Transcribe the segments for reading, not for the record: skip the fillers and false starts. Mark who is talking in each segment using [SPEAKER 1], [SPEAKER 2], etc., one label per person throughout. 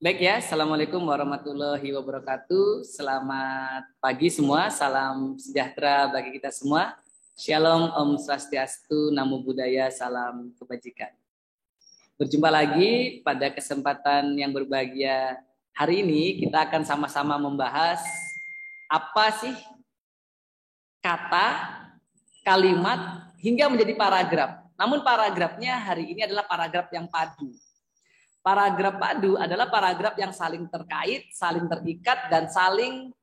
[SPEAKER 1] Baik ya, Assalamualaikum warahmatullahi wabarakatuh. Selamat pagi semua, salam sejahtera bagi kita semua. Shalom, Om Swastiastu, Namo Buddhaya, salam kebajikan. Berjumpa lagi pada kesempatan yang berbahagia hari ini. Kita akan sama-sama membahas apa sih kata, kalimat, hingga menjadi paragraf. Namun paragrafnya hari ini adalah paragraf yang padu. Paragraf padu adalah paragraf yang saling terkait, saling terikat, dan saling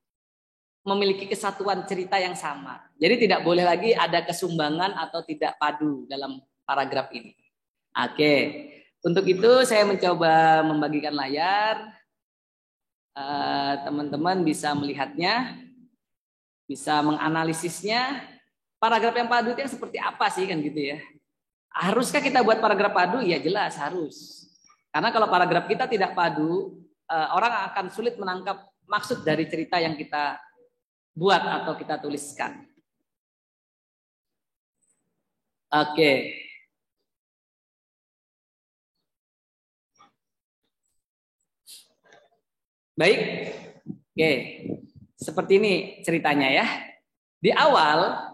[SPEAKER 1] memiliki kesatuan cerita yang sama. Jadi tidak boleh lagi ada kesumbangan atau tidak padu dalam paragraf ini. Oke, untuk itu saya mencoba membagikan layar. Teman-teman bisa melihatnya, bisa menganalisisnya. Paragraf yang padu itu yang seperti apa sih kan gitu ya? Haruskah kita buat paragraf padu? Ya jelas harus. Karena kalau paragraf kita tidak padu, orang akan sulit menangkap maksud dari cerita yang kita buat atau kita tuliskan. Oke. Baik. Oke. Seperti ini ceritanya ya. Di awal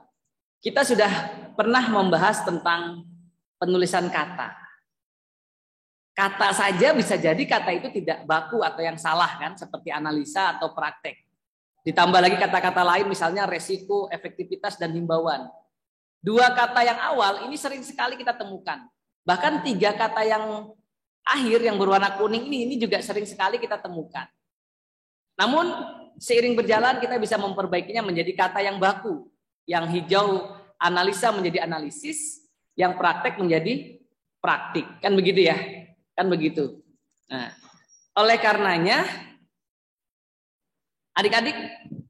[SPEAKER 1] kita sudah pernah membahas tentang penulisan kata. Kata saja bisa jadi kata itu tidak baku atau yang salah kan, seperti analisa atau praktek. Ditambah lagi kata-kata lain misalnya resiko, efektivitas, dan himbauan. Dua kata yang awal ini sering sekali kita temukan. Bahkan tiga kata yang akhir yang berwarna kuning ini juga sering sekali kita temukan. Namun seiring berjalan kita bisa memperbaikinya menjadi kata yang baku. Yang hijau analisa menjadi analisis, yang praktek menjadi praktik. Kan begitu ya? Kan begitu. Nah, oleh karenanya adik-adik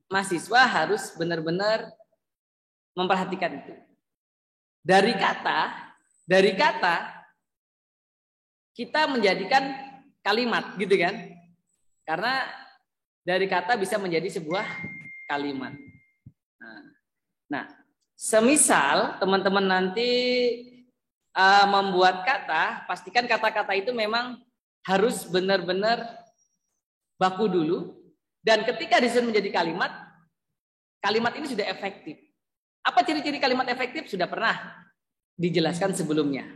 [SPEAKER 1] mahasiswa harus benar-benar memperhatikan itu. Dari kata kita menjadikan kalimat gitu kan? Karena dari kata bisa menjadi sebuah kalimat. Nah, semisal teman-teman nanti membuat kata, pastikan kata-kata itu memang harus benar-benar baku dulu. Dan ketika disusun menjadi kalimat, kalimat ini sudah efektif. Apa ciri-ciri kalimat efektif? Sudah pernah dijelaskan sebelumnya.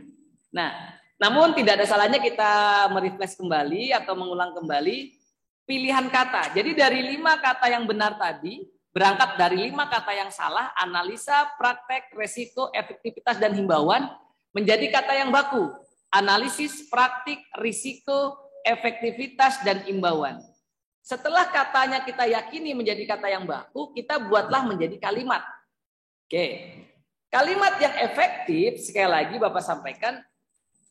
[SPEAKER 1] Nah, namun tidak ada salahnya kita merefresh kembali atau mengulang kembali pilihan kata. Jadi dari 5 kata yang benar tadi, berangkat dari 5 kata yang salah, analisa, praktek, resiko, efektivitas, dan himbauan, menjadi kata yang baku, analisis, praktik, risiko, efektivitas, dan imbauan. Setelah katanya kita yakini menjadi kata yang baku, kita buatlah menjadi kalimat. Oke, kalimat yang efektif, sekali lagi Bapak sampaikan,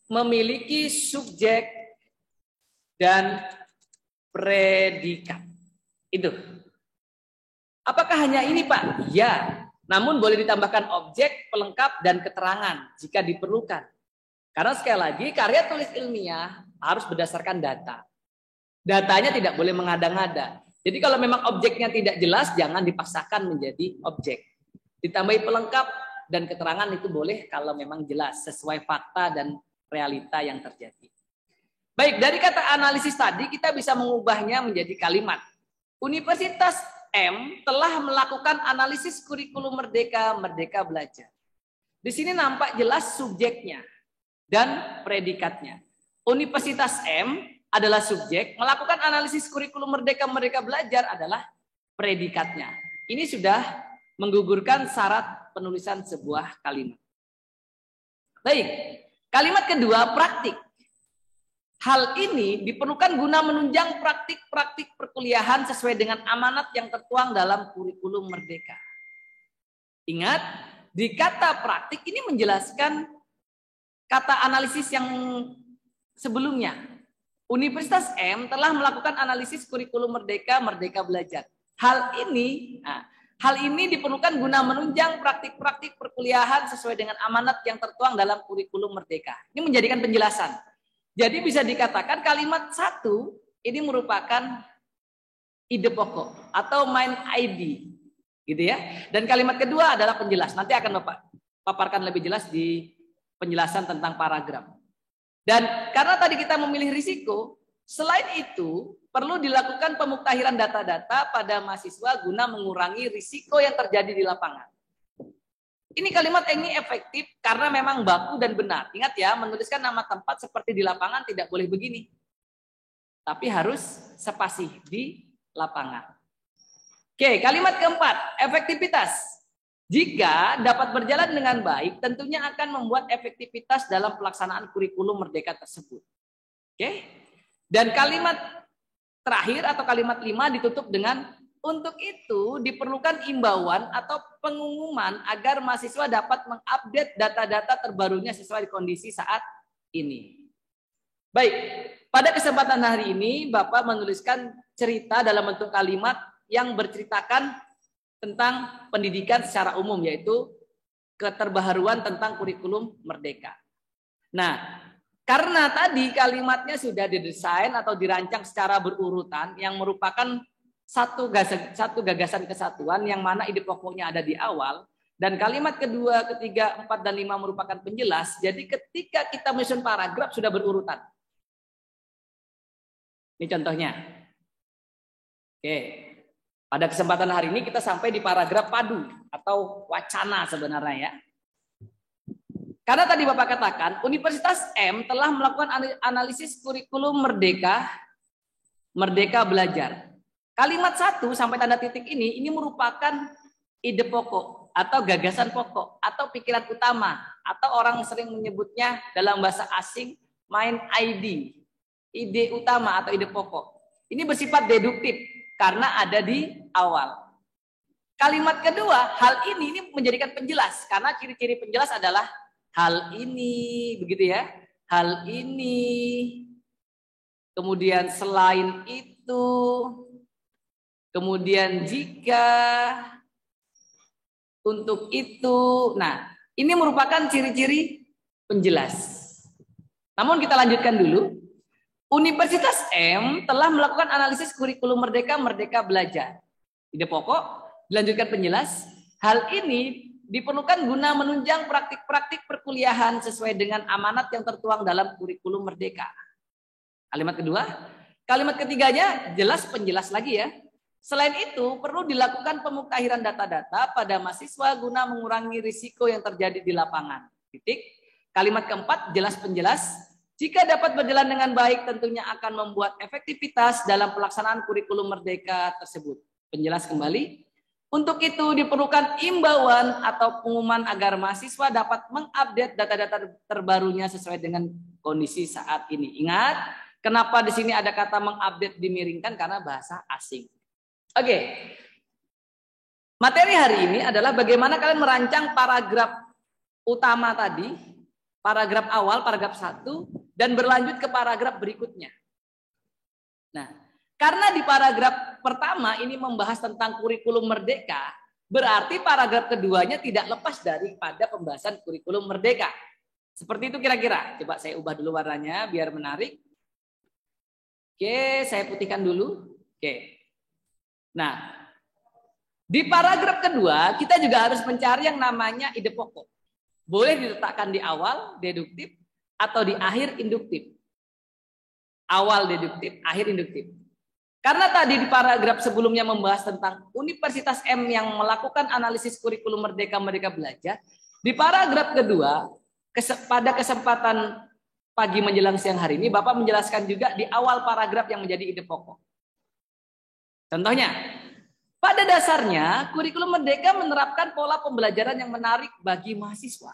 [SPEAKER 1] memiliki subjek dan predikat. Itu. Apakah hanya ini Pak? Ya. Namun boleh ditambahkan objek, pelengkap, dan keterangan jika diperlukan. Karena sekali lagi karya tulis ilmiah harus berdasarkan data. Datanya tidak boleh mengada-ngada. Jadi kalau memang objeknya tidak jelas, jangan dipaksakan menjadi objek. Ditambahi pelengkap dan keterangan itu boleh kalau memang jelas, sesuai fakta dan realita yang terjadi. Baik, dari kata analisis tadi kita bisa mengubahnya menjadi kalimat. Universitas M telah melakukan analisis kurikulum Merdeka, Merdeka Belajar. Di sini nampak jelas subjeknya dan predikatnya. Universitas M adalah subjek, melakukan analisis kurikulum Merdeka, Merdeka Belajar adalah predikatnya. Ini sudah menggugurkan syarat penulisan sebuah kalimat. Baik, kalimat kedua praktik. Hal ini diperlukan guna menunjang praktik-praktik perkuliahan sesuai dengan amanat yang tertuang dalam kurikulum Merdeka. Ingat, di kata praktik ini menjelaskan kata analisis yang sebelumnya. Universitas M telah melakukan analisis kurikulum Merdeka, Merdeka Belajar. Hal ini diperlukan guna menunjang praktik-praktik perkuliahan sesuai dengan amanat yang tertuang dalam kurikulum Merdeka. Ini menjadikan penjelasan. Jadi bisa dikatakan kalimat 1 ini merupakan ide pokok atau main ID, gitu ya. Dan kalimat kedua adalah penjelas. Nanti akan Bapak paparkan lebih jelas di penjelasan tentang paragraf. Dan karena tadi kita memilih risiko, Selain itu, perlu dilakukan pemuktahiran data-data pada mahasiswa guna mengurangi risiko yang terjadi di lapangan. Ini kalimat ini efektif karena memang baku dan benar. Ingat ya, menuliskan nama tempat seperti di lapangan tidak boleh begini. Tapi harus spasi di lapangan. Oke, kalimat keempat, efektivitas. Jika dapat berjalan dengan baik, tentunya akan membuat efektivitas dalam pelaksanaan kurikulum Merdeka tersebut. Oke? Dan kalimat terakhir atau kalimat 5 ditutup dengan untuk itu diperlukan imbauan atau pengumuman agar mahasiswa dapat mengupdate data-data terbarunya sesuai kondisi saat ini. Baik, pada kesempatan hari ini Bapak menuliskan cerita dalam bentuk kalimat yang berceritakan tentang pendidikan secara umum, yaitu keterbaharuan tentang kurikulum Merdeka. Nah, karena tadi kalimatnya sudah didesain atau dirancang secara berurutan yang merupakan satu gagasan kesatuan yang mana ide pokoknya ada di awal, dan kalimat kedua, ketiga, 4, dan 5 merupakan penjelas, jadi ketika kita menyusun paragraf sudah berurutan. Ini contohnya. Oke. Pada kesempatan hari ini kita sampai di paragraf padu atau wacana sebenarnya ya. Karena tadi Bapak katakan, Universitas M telah melakukan analisis kurikulum Merdeka Belajar. Kalimat 1 sampai tanda titik ini merupakan ide pokok atau gagasan pokok atau pikiran utama atau orang sering menyebutnya dalam bahasa asing main ide utama atau ide pokok. Ini bersifat deduktif karena ada di awal. Kalimat kedua, hal ini menjadikan penjelas karena ciri-ciri penjelas adalah hal ini, begitu ya. Hal ini. Kemudian selain itu. Kemudian jika. Untuk itu. Nah, ini merupakan ciri-ciri penjelas. Namun kita lanjutkan dulu. Universitas M telah melakukan analisis kurikulum Merdeka Belajar. Ide pokok, dilanjutkan penjelas. Hal ini diperlukan guna menunjang praktik-praktik perkuliahan sesuai dengan amanat yang tertuang dalam kurikulum Merdeka. Kalimat kedua. Kalimat ketiganya jelas penjelas lagi ya. Selain itu, perlu dilakukan pemuktahiran data-data pada mahasiswa guna mengurangi risiko yang terjadi di lapangan. Titik. Kalimat keempat, jelas penjelas. Jika dapat berjalan dengan baik, tentunya akan membuat efektivitas dalam pelaksanaan kurikulum Merdeka tersebut. Penjelas kembali. Untuk itu diperlukan imbauan atau pengumuman agar mahasiswa dapat mengupdate data-data terbarunya sesuai dengan kondisi saat ini. Ingat, kenapa di sini ada kata mengupdate dimiringkan karena bahasa asing. Oke. Materi hari ini adalah bagaimana kalian merancang paragraf utama tadi, paragraf awal, paragraf 1, dan berlanjut ke paragraf berikutnya. Nah, karena di paragraf pertama ini membahas tentang kurikulum Merdeka, berarti paragraf keduanya tidak lepas daripada pembahasan kurikulum Merdeka. Seperti itu kira-kira. Coba saya ubah dulu warnanya biar menarik. Oke, saya putihkan dulu. Oke. Nah, di paragraf kedua kita juga harus mencari yang namanya ide pokok. Boleh diletakkan di awal, deduktif, atau di akhir induktif. Awal deduktif, akhir induktif. Karena tadi di paragraf sebelumnya membahas tentang Universitas M yang melakukan analisis kurikulum Merdeka Belajar, di paragraf kedua, pada kesempatan pagi menjelang siang hari ini, Bapak menjelaskan juga di awal paragraf yang menjadi ide pokok. Contohnya, pada dasarnya kurikulum Merdeka menerapkan pola pembelajaran yang menarik bagi mahasiswa.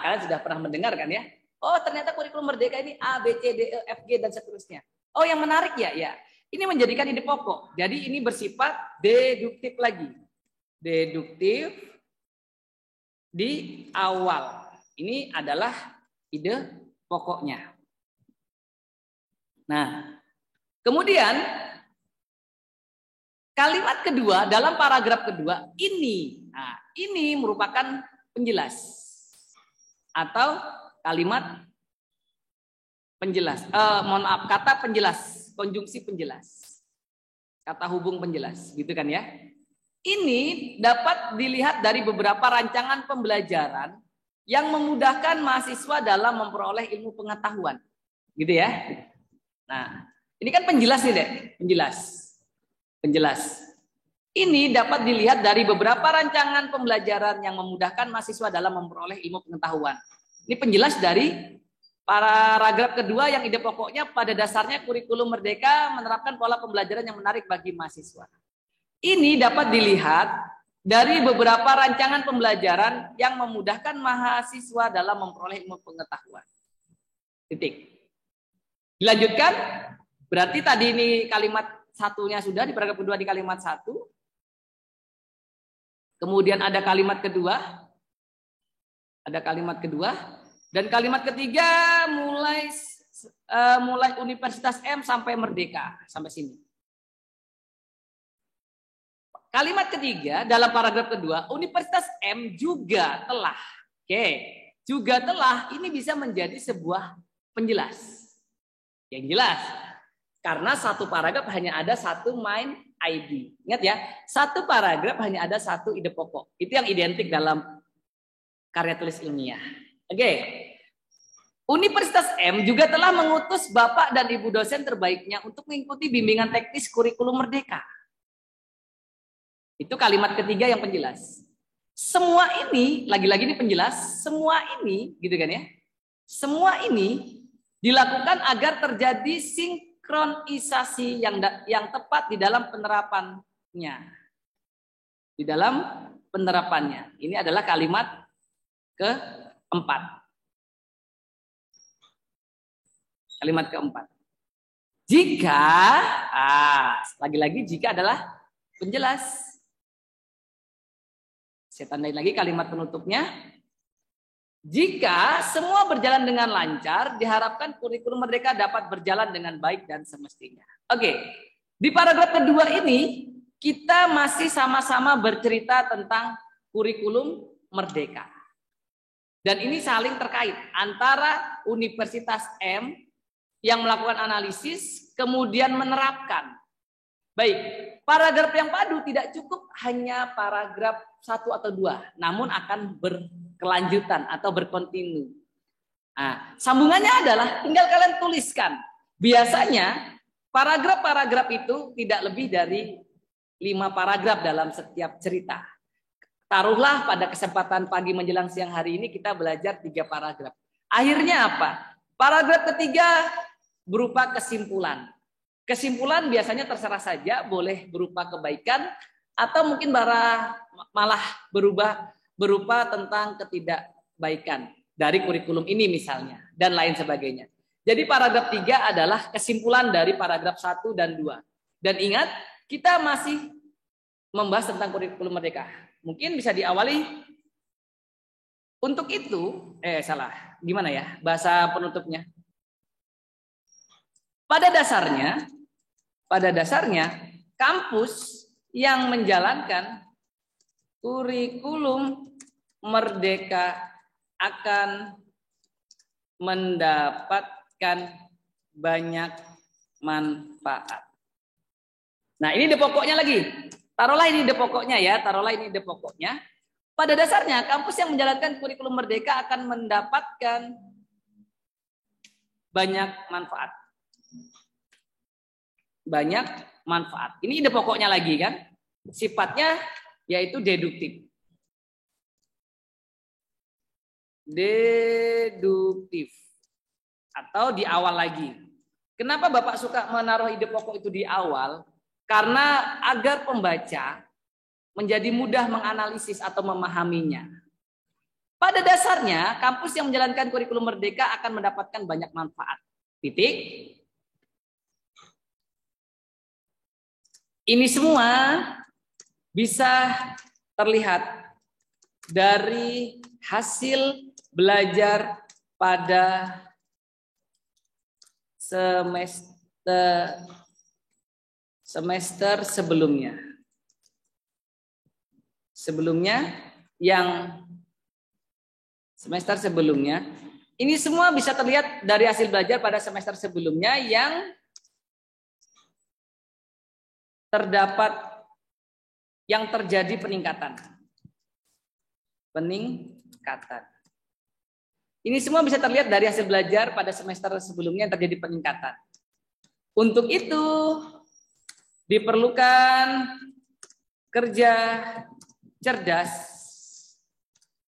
[SPEAKER 1] Kalian sudah pernah mendengar kan ya? Oh, ternyata kurikulum Merdeka ini A, B, C, D, E, F, G, dan seterusnya. Oh, yang menarik ya? Ya. Ini menjadikan ide pokok. Jadi ini bersifat deduktif lagi. Deduktif di awal. Ini adalah ide pokoknya. Nah, kemudian kalimat kedua dalam paragraf kedua ini. Nah, ini merupakan penjelas. Atau kalimat penjelas, kata penjelas, konjungsi penjelas, kata hubung penjelas, gitu kan ya? Ini dapat dilihat dari beberapa rancangan pembelajaran yang memudahkan mahasiswa dalam memperoleh ilmu pengetahuan, gitu ya. Nah, Ini kan penjelas nih, Dek. Penjelas. Ini dapat dilihat dari beberapa rancangan pembelajaran yang memudahkan mahasiswa dalam memperoleh ilmu pengetahuan. Ini penjelas dari paragraf kedua yang ide pokoknya pada dasarnya kurikulum merdeka menerapkan pola pembelajaran yang menarik bagi mahasiswa. Ini dapat dilihat dari beberapa rancangan pembelajaran yang memudahkan mahasiswa dalam memperoleh ilmu pengetahuan. Titik. Dilanjutkan, berarti tadi ini kalimat satunya sudah di paragraf kedua di kalimat satu. Kemudian ada kalimat kedua. Dan kalimat ketiga mulai Universitas M sampai Merdeka. Sampai sini. Kalimat ketiga dalam paragraf kedua, Universitas M juga telah. Juga telah ini bisa menjadi sebuah penjelas. Yang jelas. Karena satu paragraf hanya ada satu main ID. Ingat ya, satu paragraf hanya ada satu ide pokok. Itu yang identik dalam karya tulis ilmiah. Oke. Universitas M juga telah mengutus Bapak dan Ibu dosen terbaiknya untuk mengikuti bimbingan teknis kurikulum merdeka. Itu kalimat ketiga yang penjelas. Semua ini, lagi-lagi ini penjelas, semua ini, gitu kan ya. Semua ini dilakukan agar terjadi sinkronisasi yang tepat di dalam penerapannya. Di dalam penerapannya. Ini adalah kalimat keempat. Kalimat keempat. Jika, lagi-lagi jika adalah penjelas. Saya tandain lagi kalimat penutupnya. Jika semua berjalan dengan lancar, diharapkan kurikulum merdeka dapat berjalan dengan baik dan semestinya. Oke, di paragraf kedua ini kita masih sama-sama bercerita tentang kurikulum merdeka. Dan ini saling terkait antara Universitas M yang melakukan analisis kemudian menerapkan. Baik, paragraf yang padu tidak cukup hanya paragraf 1 atau 2, namun akan berkelanjutan atau berkontinu. Nah, sambungannya adalah tinggal kalian tuliskan. Biasanya paragraf-paragraf itu tidak lebih dari 5 paragraf dalam setiap cerita. Taruhlah pada kesempatan pagi menjelang siang hari ini kita belajar 3 paragraf. Akhirnya apa? Paragraf ketiga berupa kesimpulan. Kesimpulan biasanya terserah saja, boleh berupa kebaikan atau mungkin malah berupa tentang ketidakbaikan dari kurikulum ini misalnya dan lain sebagainya. Jadi paragraf 3 adalah kesimpulan dari paragraf 1 dan 2. Dan ingat, kita masih membahas tentang kurikulum merdeka. Mungkin bisa diawali untuk itu, gimana ya bahasa penutupnya? Pada dasarnya kampus yang menjalankan kurikulum merdeka akan mendapatkan banyak manfaat. Nah, ini ide pokoknya lagi. Taruhlah ini ide pokoknya ya, Pada dasarnya kampus yang menjalankan kurikulum merdeka akan mendapatkan banyak manfaat. Banyak manfaat. Ini ide pokoknya lagi kan. Sifatnya yaitu deduktif. Deduktif. Atau di awal lagi. Kenapa Bapak suka menaruh ide pokok itu di awal? Karena agar pembaca menjadi mudah menganalisis atau memahaminya. Pada dasarnya, kampus yang menjalankan kurikulum merdeka akan mendapatkan banyak manfaat. Titik. Ini semua bisa terlihat dari hasil belajar pada semester sebelumnya. Semester sebelumnya. Ini semua bisa terlihat dari hasil belajar pada semester sebelumnya yang terjadi peningkatan. Ini semua bisa terlihat dari hasil belajar pada semester sebelumnya yang terjadi peningkatan. Untuk itu diperlukan kerja cerdas,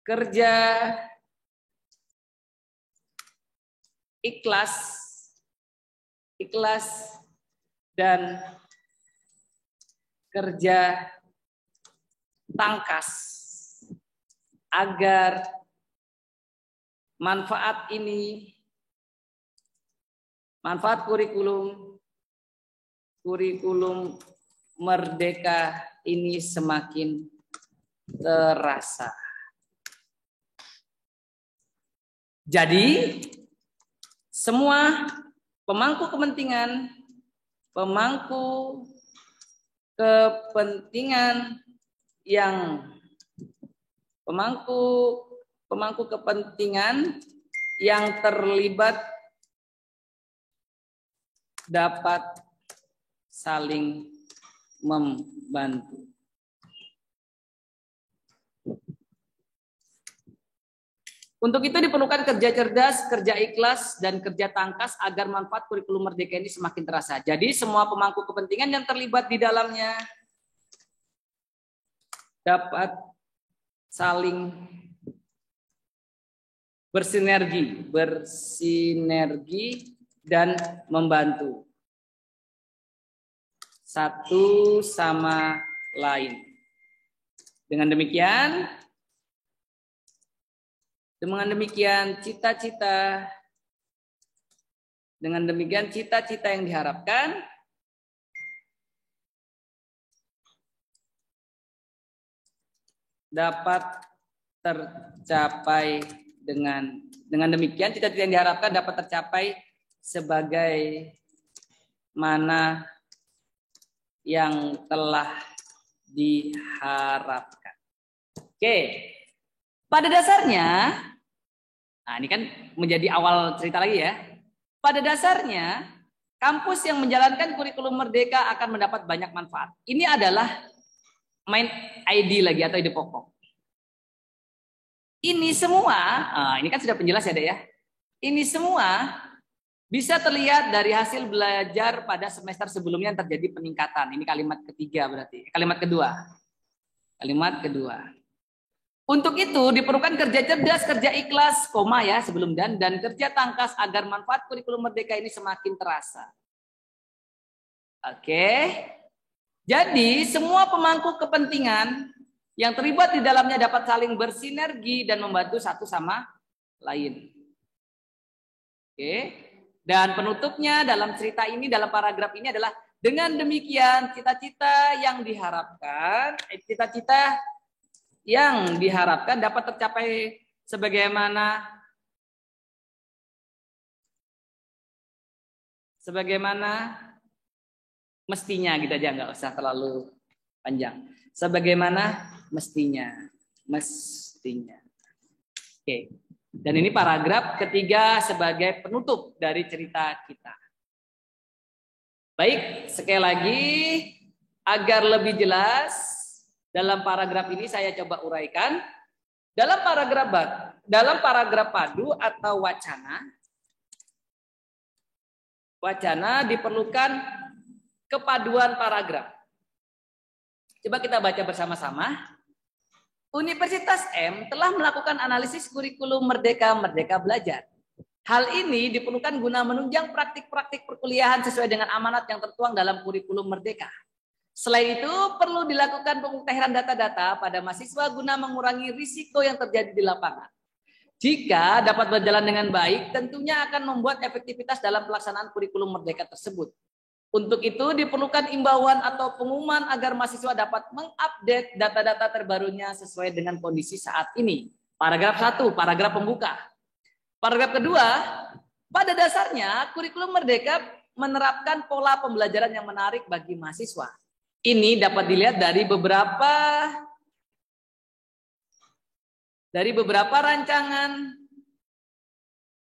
[SPEAKER 1] kerja ikhlas, dan kerja tangkas agar manfaat kurikulum merdeka ini semakin terasa. Jadi semua pemangku kepentingan yang terlibat dapat saling membantu. Untuk itu diperlukan kerja cerdas, kerja ikhlas, dan kerja tangkas agar manfaat kurikulum merdeka ini semakin terasa. Jadi semua pemangku kepentingan yang terlibat di dalamnya dapat saling bersinergi dan membantu satu sama lain. Dengan demikian cita-cita yang diharapkan dapat tercapai dengan demikian cita-cita yang diharapkan dapat tercapai sebagai mana yang telah diharapkan. Oke. Pada dasarnya, nah ini kan menjadi awal cerita lagi ya. Pada dasarnya, kampus yang menjalankan kurikulum merdeka akan mendapat banyak manfaat. Ini adalah main ID lagi atau ide pokok. Ini semua, ini kan sudah penjelas ya Dek ya. Ini semua bisa terlihat dari hasil belajar pada semester sebelumnya yang terjadi peningkatan. Ini kalimat ketiga berarti. Kalimat kedua. Untuk itu diperlukan kerja cerdas, kerja ikhlas, sebelum dan kerja tangkas agar manfaat kurikulum merdeka ini semakin terasa. Oke. Jadi semua pemangku kepentingan yang terlibat di dalamnya dapat saling bersinergi dan membantu satu sama lain. Oke. Dan penutupnya dalam cerita ini, dalam paragraf ini adalah dengan demikian cita-cita yang diharapkan dapat tercapai sebagaimana mestinya gitu aja, nggak usah terlalu panjang. Sebagaimana mestinya. Oke. Dan ini paragraf ketiga sebagai penutup dari cerita kita. Baik, sekali lagi agar lebih jelas dalam paragraf ini saya coba uraikan. Dalam paragraf padu atau wacana diperlukan kepaduan paragraf. Coba kita baca bersama-sama. Universitas M telah melakukan analisis kurikulum Merdeka Belajar. Hal ini diperlukan guna menunjang praktik-praktik perkuliahan sesuai dengan amanat yang tertuang dalam kurikulum Merdeka. Selain itu, perlu dilakukan pemutahiran data-data pada mahasiswa guna mengurangi risiko yang terjadi di lapangan. Jika dapat berjalan dengan baik, tentunya akan membuat efektivitas dalam pelaksanaan kurikulum Merdeka tersebut. Untuk itu diperlukan imbauan atau pengumuman agar mahasiswa dapat mengupdate data-data terbarunya sesuai dengan kondisi saat ini. Paragraf 1, paragraf pembuka. Paragraf kedua, pada dasarnya kurikulum Merdeka menerapkan pola pembelajaran yang menarik bagi mahasiswa. Ini dapat dilihat dari beberapa rancangan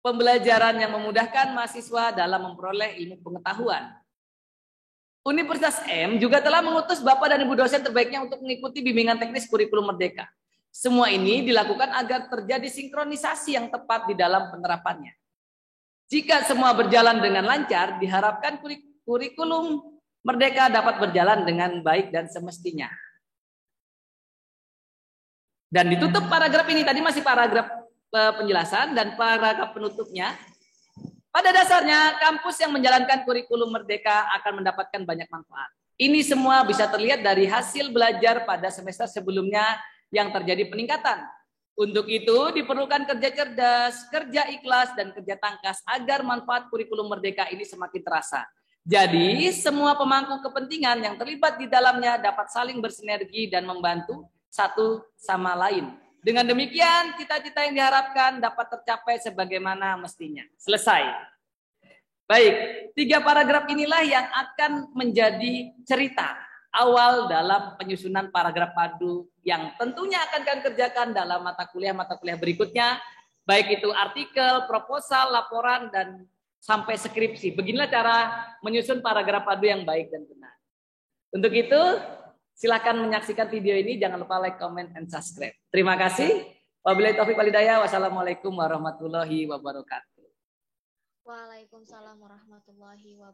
[SPEAKER 1] pembelajaran yang memudahkan mahasiswa dalam memperoleh ilmu pengetahuan. Universitas M juga telah mengutus Bapak dan Ibu dosen terbaiknya untuk mengikuti bimbingan teknis kurikulum Merdeka. Semua ini dilakukan agar terjadi sinkronisasi yang tepat di dalam penerapannya. Jika semua berjalan dengan lancar, diharapkan kurikulum Merdeka dapat berjalan dengan baik dan semestinya. Dan ditutup paragraf ini, tadi masih paragraf penjelasan dan paragraf penutupnya. Pada dasarnya, kampus yang menjalankan kurikulum Merdeka akan mendapatkan banyak manfaat. Ini semua bisa terlihat dari hasil belajar pada semester sebelumnya yang terjadi peningkatan. Untuk itu diperlukan kerja cerdas, kerja ikhlas, dan kerja tangkas agar manfaat kurikulum Merdeka ini semakin terasa. Jadi semua pemangku kepentingan yang terlibat di dalamnya dapat saling bersinergi dan membantu satu sama lain. Dengan demikian cita-cita yang diharapkan dapat tercapai sebagaimana mestinya. Selesai. Baik, 3 paragraf inilah yang akan menjadi cerita awal dalam penyusunan paragraf padu yang tentunya akan kalian kerjakan dalam mata kuliah berikutnya, baik itu artikel, proposal, laporan, dan sampai skripsi. Beginilah cara menyusun paragraf padu yang baik dan benar. Untuk itu, silakan menyaksikan video ini. Jangan lupa like, comment, and subscribe. Terima kasih. Wabillahi taufiq wal hidayah. Wassalamualaikum warahmatullahi wabarakatuh.
[SPEAKER 2] Waalaikumsalam warahmatullahi wabarakatuh.